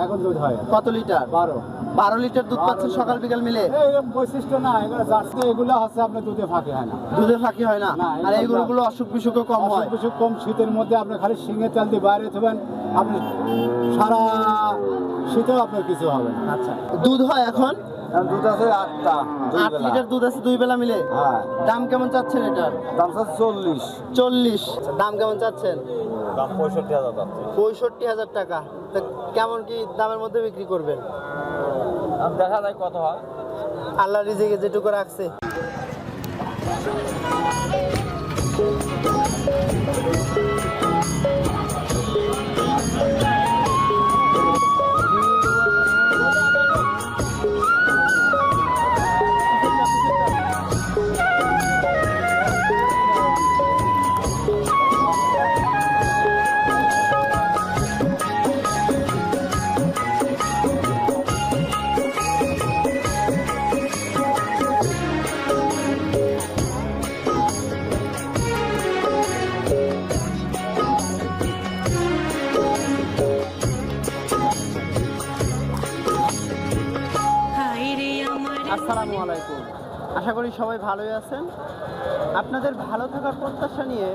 এখন দুধ হয় কত লিটার? 12 লিটার দুধ পাচ্ছেন সকাল বিকাল মিলে? এরকম বৈশিষ্ট্য না, এগুলো জার্সি, এগুলো হচ্ছে আপনার দুধে ফাঁকি হয় না। দুধে ফাঁকি হয় না? না, আর এই গরুগুলো অসুখ বিসুখও কম হয়? কিছু কম। শীতের মধ্যে আপনি খালি শিঙে তেল দিয়ে বাইরে থাকবেন, আপনি সারা শীতেও আপনার কিছু হবে না। আচ্ছা, দুধ হয় এখন? দুধ আছে 8টা, 8 লিটার দুধ আছে 2 বেলা মিলে? হ্যাঁ। দাম কেমন চাচ্ছেন এটার? দাম 40। 40। দাম কেমন চাচ্ছেন? দাম 65,000 যাচ্ছে। 65,000 টাকা। তা কেমন কি দামের মধ্যে বিক্রি করবেন? দেখা যায় কত হয়। আল্লাহ রিজিকে যেটুকু রাখছে। আসসালামু আলাইকুম। আশা করি সবাই ভালোই আছেন। আপনাদের ভালো থাকার প্রত্যাশা নিয়ে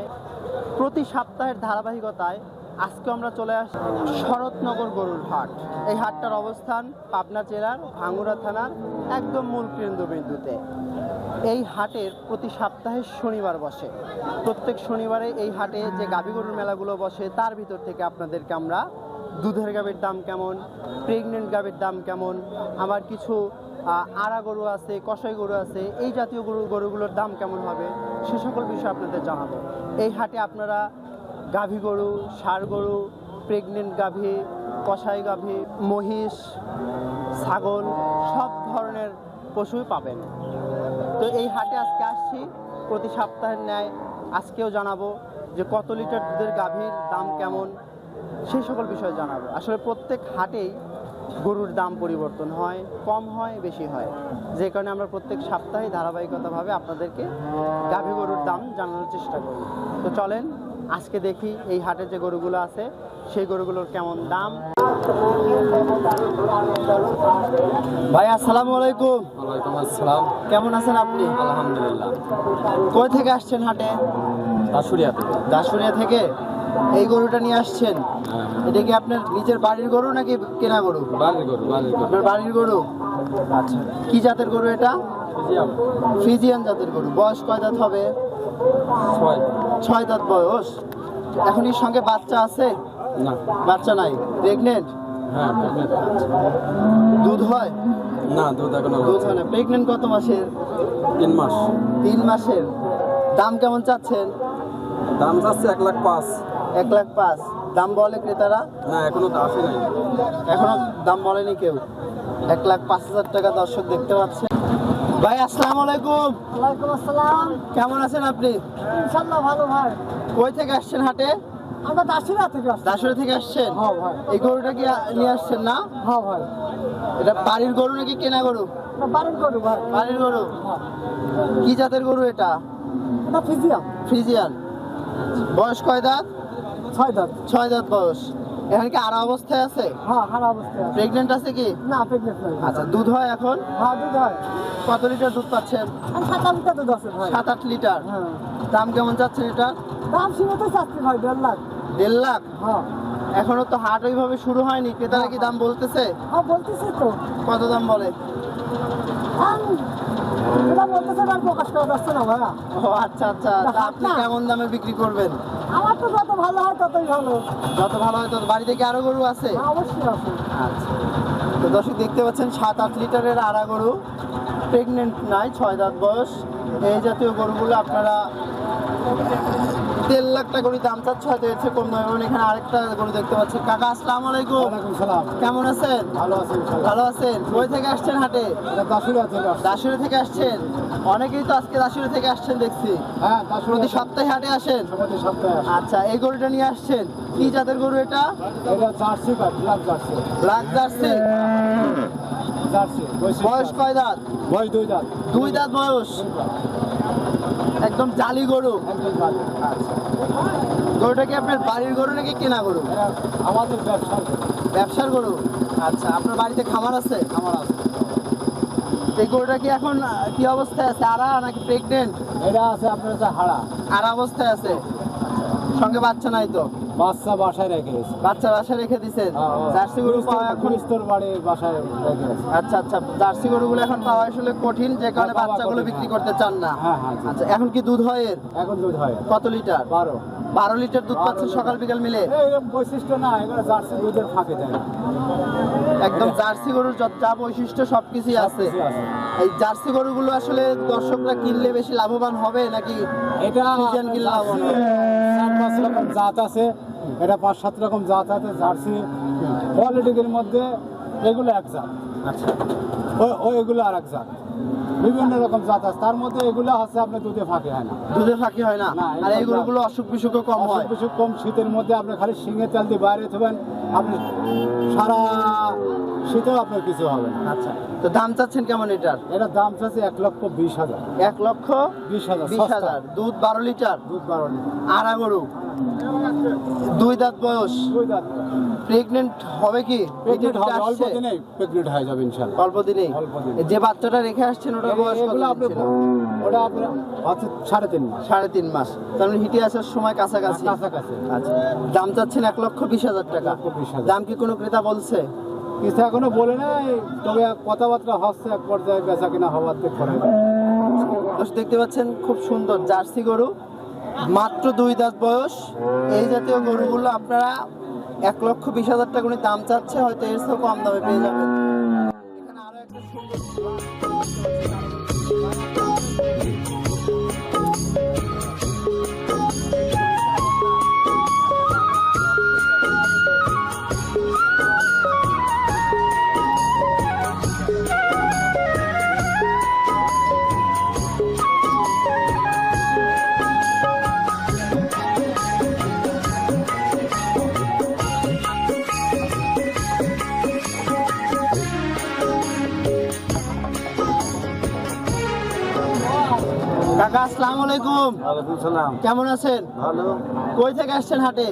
প্রতি সপ্তাহের ধারাবাহিকতায় আজকে আমরা চলে আসি শরৎনগর গরুর হাট। এই হাটটার অবস্থান পাবনা জেলার ভাঙ্গুড়া থানার একদম মূল কেন্দ্রবিন্দুতে। এই হাটের প্রতি সপ্তাহে শনিবার বসে। প্রত্যেক শনিবারে এই হাটে যে গাভী গরুর মেলাগুলো বসে তার ভিতর থেকে আপনাদেরকে আমরা দুধের গাভীর দাম কেমন, প্রেগনেন্ট গাভীর দাম কেমন, আবার কিছু আড়া গরু আছে, কষাই গরু আছে, এই জাতীয় গরুগুলোর দাম কেমন হবে সে সকল বিষয় আপনাদের জানাবো। এই হাটে আপনারা গাভী গরু, ষাঁড় গরু, প্রেগনেন্ট গাভী, কষাই গাভী, মহিষ, ছাগল সব ধরনের পশুই পাবেন। তো এই হাটে আজকে আসছি প্রতি সপ্তাহের ন্যায় আজকেও জানাবো যে কত লিটার দুধের গাভীর দাম কেমন সেই সকল বিষয় জানাবো। আসলে প্রত্যেক হাটেই গরুর দাম পরিবর্তন হয়, কম হয়, বেশি হয়, যে কারণে আমরা প্রত্যেক সপ্তাহে ধারাবাহিকতাভাবে আপনাদেরকে গাভী গরুর দাম জানানোর চেষ্টা করি। তো চলেন আজকে দেখি এই হাটে যে গরুগুলো আছে সেই গরুগুলোর কেমন দাম। ভাই আসসালামু আলাইকুম। ওয়ালাইকুম আসসালাম। কেমন আছেন আপনি? আলহামদুলিল্লাহ। কই থেকে আসছেন হাটে? দাসুরিয়া থেকে। দাসুরিয়া থেকে এই গরুটা নিয়ে আসছেন? হ্যাঁ। এটা কি আপনার নিজের বাড়ির গরু নাকি কেনা গরু? বাড়ির গরু। আপনার বাড়ির গরু? আচ্ছা, কি জাতের গরু এটা? ফ্রিজিয়ান জাতের গরু। বয়স কয় দাঁত হবে? 6 দাঁত বয়স। এখন এর সঙ্গে বাচ্চা আছে? না। বাচ্চা নাই। প্রেগনেন্ট? হ্যাঁ। দুধ হয়? না, দুধ এখনো দুধ হয় না। প্রেগনেন্ট কত মাসের? 3 মাস। 3 মাসের। দাম কেমন চাচ্ছেন? দাম যাচ্ছে 1,05,000। 1,05,000 দাম বলে ক্রেতারা? না, এখনো তো আসে নাই। এখনো দাম বলেনি কেউ। 1,05,000 টাকা দর্শক দেখতে পাচ্ছেন। ভাই আসসালামু আলাইকুম। ওয়ালাইকুম আসসালাম। কেমন আছেন আপনি? ইনশাআল্লাহ ভালো ভাই। কই থেকে আসছেন হাটে? আমরা দাসুরিয়া থেকে আসছি। দাসুরিয়া থেকে আসছেন? হ্যাঁ ভাই। এই গরুটা কি নিয়ে আসছেন না? হ্যাঁ ভাই। এটা বাড়ির গরু নাকি কেনা গরু? এটা বাড়ির গরু ভাই। বাড়ির গরু। হ্যাঁ। কি জাতের গরু এটা? এটা ফিজিয়াম। ফ্রিজিয়ান। বয়স কয় দাঁত? 6 দাঁত। 6 দাঁত বয়স। এখন কি আড়া অবস্থায় আছে? হ্যাঁ, খারাপ অবস্থা। প্রেগনেন্ট আছে কি? না, প্রেগনেন্ট নাই। আচ্ছা, দুধ হয় এখন? হ্যাঁ, দুধ হয়। কত লিটার দুধ পাচ্ছেন? আর 7 লিটার দুধ আছে ভাই। 7-8 লিটার। হ্যাঁ। দাম কেমন যাচ্ছে এটা? দাম সীমিত চাচ্ছি ভাই, 1.5 লাখ। 1.5 লাখ? হ্যাঁ। এখনো তো হাট ওইভাবে শুরু হয়নি, ক্রেতারা কি দাম বলতেছে? হ্যাঁ, বলতেছি তো। কত দাম বলে? এটা বলতেছে আর প্রকাশ করা যাচ্ছে না ভাইয়া। ও আচ্ছা আচ্ছা। তা আপনি কেমন দামে বিক্রি করবেন? আমার তো যত ভালো হয় ততই ভালো। যত ভালো হয় তত। বাড়িতে কি আরো গরু আছে? হ্যাঁ, অবশ্যই আছে। আচ্ছা, তো দর্শক দেখতে পাচ্ছেন 7-8 লিটারের আড়া গরু, প্রেগনেন্ট নাই, 6 দাঁত বয়স। এই জাতীয় গরুগুলো আপনারা 1.5 লাখ টাকা করে দাম চাচ্ছে, হয়তো এর চেয়ে কম নয়। এবং এখানে আরেকটা গরু দেখতে পাচ্ছি। কাকা আসসালামু আলাইকুম। ওয়ালাইকুম সালাম। কেমন আছেন? ভালো আছি ইনশাআল্লাহ। ভালো আছেন। কই থেকে আসছেন হাটে? এটা দাসুরিয়া থেকে আসছে। দাসুরি থেকে আসছেন? অনেকেই তো আজকে দাসুরি থেকে আসছেন দেখছি। হ্যাঁ, প্রতি দাসুরিয়া সপ্তাহে হাটে আসেন? প্রতি সপ্তাহে আসে। আচ্ছা, এই গরুটা নিয়ে আসছেন। কি জাতের গরু এটা? এটা জার্সি বা black jersey. Black jersey. Jersey. বয়স কয় দাঁত? বয়স 2 দাঁত। 2 দাঁত বয়স। একদম জালি গরু। একদম ভালো। আচ্ছা, গরুটা কি আপনার বাড়ির গরু নাকি কেনা গরু? আমাদের ব্যবসা। ব্যবসার গরু। আচ্ছা, আপনার বাড়িতে খামার আছে? আমার আছে। এই গরুটা কি এখন কি অবস্থায় আছে, আড়া নাকি প্রেগনেন্ট? এটা আছে আপনার হচ্ছে হাড়া, আড়া অবস্থায় আছে, সঙ্গে বাচ্চা নাই তো? বাচ্চা বাসায় রেখে গেছে। বাচ্চা বাসায় রেখে দিছেন? জার্সি গরু পাওয়া এখন পুলিশতর বাড়ির বাসায় রেখে গেছে। আচ্ছা আচ্ছা, জার্সি গরুগুলো এখন পাওয়া আসলে কঠিন, যে কারণে পাওয়া বাচ্চাগুলো কঠিন, বিক্রি হ্যাঁ। করতে চান না। হ্যাঁ, হ্যাঁ, জি। আচ্ছা, এখন কি দুধ হয় এর? এখন দুধ হয় কত লিটার? 12। 12 লিটার দুধ পাচ্ছেন সকাল বিকাল মিলে? এরকম বৈশিষ্ট্য না, এগুলো জার্সি দুধের ফাঁকে দেয় না। একদম জার্সি গরুর যা বৈশিষ্ট্য সবকিছুই আছে। সবকিছু আছে। এই জার্সি গরুগুলো আসলে দর্শকরা কিনলে বেশি লাভবান হবে নাকি এটা ফ্রিজিয়ান কিনলে লাভবান হবে? 4-5 রকম জাত আছে, এটা 5-7 রকম জাত আছে জার্সি কোয়ালিটির মধ্যে। এগুলো এক জাত, আচ্ছা, এগুলো আর এক জাত, বিভিন্ন রকম জাত আছে। তার মধ্যে এগুলো হচ্ছে আপনার দুধে ফাঁকে হয় না। দুধে ফাঁকি হয় না? না, আর এই এগুলো- গরুগুলো অসুখ বিসুখও কম হয়? অসুখ বিসুখ কম। শীতের মধ্যে আপনি খালি শিঙে তেল দিয়ে বাইরে থাকবেন, আপনি সারা শীতেও আপনার কিছু হবে না। আচ্ছা, তো দাম চাচ্ছেন কেমন এটার? এটার দাম চাচ্ছে 1,20,000। 1,20,000? 20,000 দুধ 12 লিটার, দুধ 12 লিটার, আড়া গরু, 2 দাঁত বয়স, দুই দাঁত। প্রেগনেন্ট হবে কি? প্রেগনেন্ট হবে, অল্প আসছে? দিনেই প্রেগনেন্ট হয়ে যাবে ইনশাল্লাহ। অল্প দিনেই? অল্প দিনে। যে বাচ্চাটা রেখে আসছেন ওটার বয়স এগুলো কতদিন আপনি ছিল? ওটা আপনার হচ্ছে 3.5 মাস 3.5 মাস। তার মানে হিটে আসার সময় কাছাকাছি। কাছাকাছি। আচ্ছা, দাম চাচ্ছেন 1,20,000 টাকা। 1,20,000 দাম কি কোনো ক্রেতা বলছে? কিছু এখনো বলে নাই, তবে কথাবার্তা হচ্ছে, এক পর্যায়ে বেচা কিনা হওয়ার থেকে করে। দর্শক দেখতে পাচ্ছেন খুব সুন্দর জার্সি গরু, মাত্র 2 দাঁত বয়স। এই জাতীয় গরুগুলো আপনারা 1,20,000 টাকা করে দাম চাচ্ছে, হয়তো এর চেয়েও কম দামে পেয়ে যাবেন। এখানে আরো একটা সুন্দর কাকা, আসসালামু আলাইকুম। ওয়ালাইকুম সালাম। কেমন আছেন? ভালো। কই থেকে আসছেন হাটে?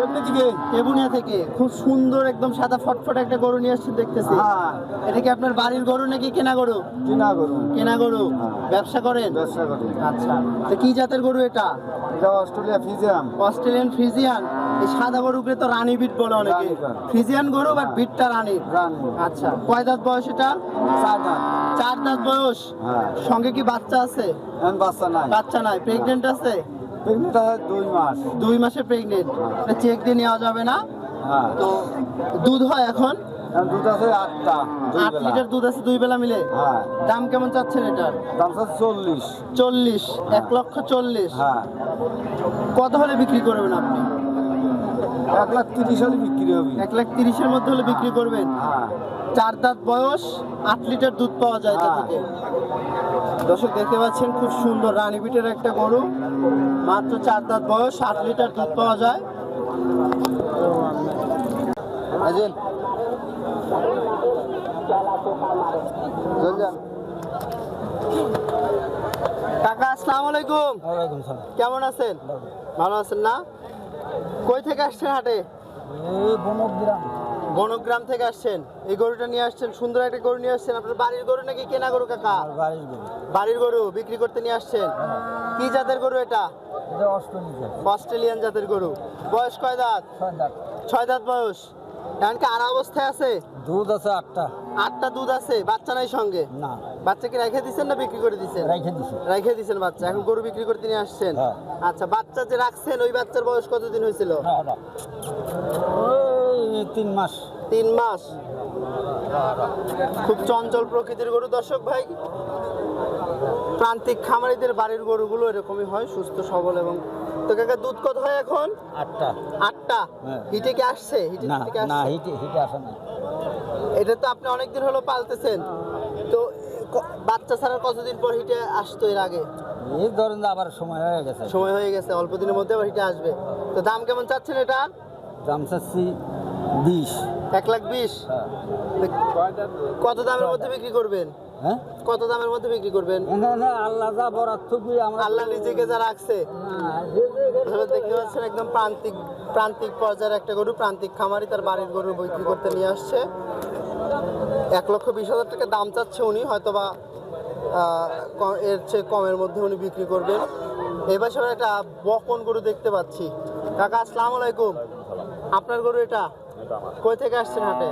এমনি দিকে টেবুনিয়া থেকে। খুব সুন্দর একদম সাদা ফটফট একটা গরু নিয়ে আসছেন দেখতেছি। হ্যাঁ, এটা কি আপনার বাড়ির গরু নাকি কেনা গরু? কিনা গরু, কেনা গরু। হ্যাঁ। ব্যবসা করেন? ব্যবসা করি। আচ্ছা, তো কি জাতের গরু এটা? এটা অস্ট্রেলিয়া ফিজিয়াম। Australian Friesian. এই সাদা গরুকে তো রানী বিট বলে অনেকে। রানী বিট। ফ্রিজিয়ান গরু বাট বিটটা রানী। রানী। আচ্ছা, কয় দাঁত বয়স এটা? 4 দাঁত। 4 দাঁত বয়স। হ্যাঁ, সঙ্গে কি বাচ্চা আছে? এখন বাচ্চা নাই। বাচ্চা নাই, প্রেগনেন্ট আছে? প্রেগনেন্ট আছে 2 মাস। 2 মাসের প্রেগনেন্ট। এটা চেক দিয়ে নেওয়া যাবে না? হ্যাঁ, তো দুধ হয় এখন? এখন দুধ আছে 8টা, 8 লিটার দুধ আছে 2 বেলা মিলে। হ্যাঁ, দাম কেমন চাচ্ছেন এটার? দাম আছে 40। 40। 1,40,000। হ্যাঁ, কত হলে বিক্রি করবেন আপনি? 1,30,000 হলে বিক্রি হবে। 1,30,000 মধ্যে হলে বিক্রি করবেন? হ্যাঁ, 4 দাঁত বয়স, 8 লিটার দুধ পাওয়া যায় তা হ্যাঁ। থেকে। দর্শক দেখতে পাচ্ছেন খুব সুন্দর রানীবিটের একটা গরু, মাত্র 4 দাঁত বয়স, 8 লিটার দুধ পাওয়া যায়। আজেন যান। কাকা, আসসালামু আলাইকুম। ওয়ালাইকুম সালাম। কেমন আছেন? ভালো আছেন না? কই থেকে আসছেন হাটে? এই বনগ্রাম। বনগ্রাম থেকে আসছেন। এই গরুটা নিয়ে আসছেন, সুন্দর একটা গরু নিয়ে আসছেন। আপনার বাড়ির গরু নাকি কেনা গরু কাকা? বাড়ির গরু। বাড়ির গরু বিক্রি করতে নিয়ে আসছেন। কি জাতের গরু এটা? এটা অস্ট্রেলিয়া। অস্ট্রেলিয়ান জাতের গরু। বয়স কয় দাঁত? 6 দাঁত। 6 দাঁত বয়স। এখন কি আড়া অবস্থায় আছে? দুধ আছে 8টা। 8টা দুধ আছে, বাচ্চা নাই সঙ্গে? না, বাচ্চা কি রেখে দিচ্ছেন না বিক্রি করে দিচ্ছেন? রেখে দিছি। রেখে দিচ্ছেন বাচ্চা, এখন গরু বিক্রি করতে নিয়ে আসছেন। হ্যাঁ। আচ্ছা, বাচ্চা যে রাখছেন ওই বাচ্চার বয়স কতদিন হয়েছিল? ওই 3 মাস। 3 মাস। খুব চঞ্চল প্রকৃতির গরু দর্শক ভাই। প্রান্তিক খামারিদের বাড়ির গরুগুলো এরকমই হয়, সুস্থ সবল। এবং তো কাকা, দুধ কত হয় এখন? 8টা। 8টা। হ্যাঁ। হিটে কি আসছে? হিটে না থেকে না, আসছে? হিটে আসে না। এটা তো আপনি অনেকদিন হলো পালতেছেন, তো বাচ্চা ছাড়ার কতদিন পর হিটে আসতো এর আগে? এই ধরেন যে আবার সময় হয়ে গেছে। সময় হয়ে গেছে, অল্প দিনের মধ্যে আবার হিটে আসবে। তো দাম কেমন চাচ্ছেন এটা? দাম চাচ্ছি 20। 1,20,000। কত দামের মধ্যে বিক্রি করবেন? হ্যাঁ, কত দামের মধ্যে বিক্রি করবেন? আল্লাহ যা বরাদ্দ করে আমরা আল্লাহ নিজেকে যা রাখছে। আসলে দেখতে পাচ্ছেন একদম প্রান্তিক পর্যায়ের একটা গরু, প্রান্তিক খামারি তার বাড়ির গরু বিক্রি করতে নিয়ে আসছে। 1,20,000 টাকা দাম চাচ্ছে উনি, হয়তোবা এর চেয়ে কমের মধ্যে উনি বিক্রি করবেন। এবার সবাই একটা বকন গরু দেখতে পাচ্ছি। কাকা আসসালামু আলাইকুম। আপনার গরু এটা? কই থেকে আসছেন হাটে?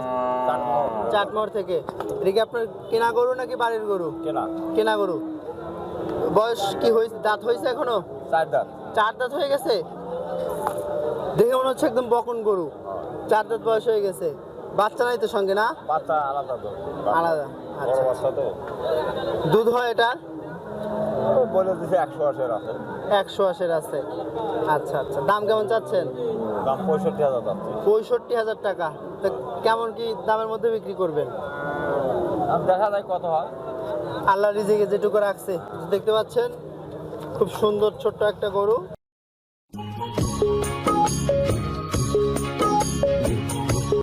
চাটমোহর থেকে। এটা কি আপনার কেনা গরু নাকি বাড়ির গরু? কেনা গরু। বয়স কি হয়েছে, দাঁত হয়েছে এখনো? 4 দাঁত হয়ে গেছে। দেখে মনে হচ্ছে একদম বকন গরু। 4 দাঁত বয়স হয়ে গেছে। বাচ্চা নাই তো সঙ্গে? না, আলাদা। আচ্ছা, দুধ হয় এটা? 180 আছে। আচ্ছা, দাম কেমন চাচ্ছেন? 65,000 টাকা। তা কেমন কি দামের মধ্যে বিক্রি করবেন? দেখা যায় কত হয়। আল্লাহ রিজিকে যেটুকু রাখছে। দেখতে পাচ্ছেন খুব সুন্দর ছোট্ট একটা গরু।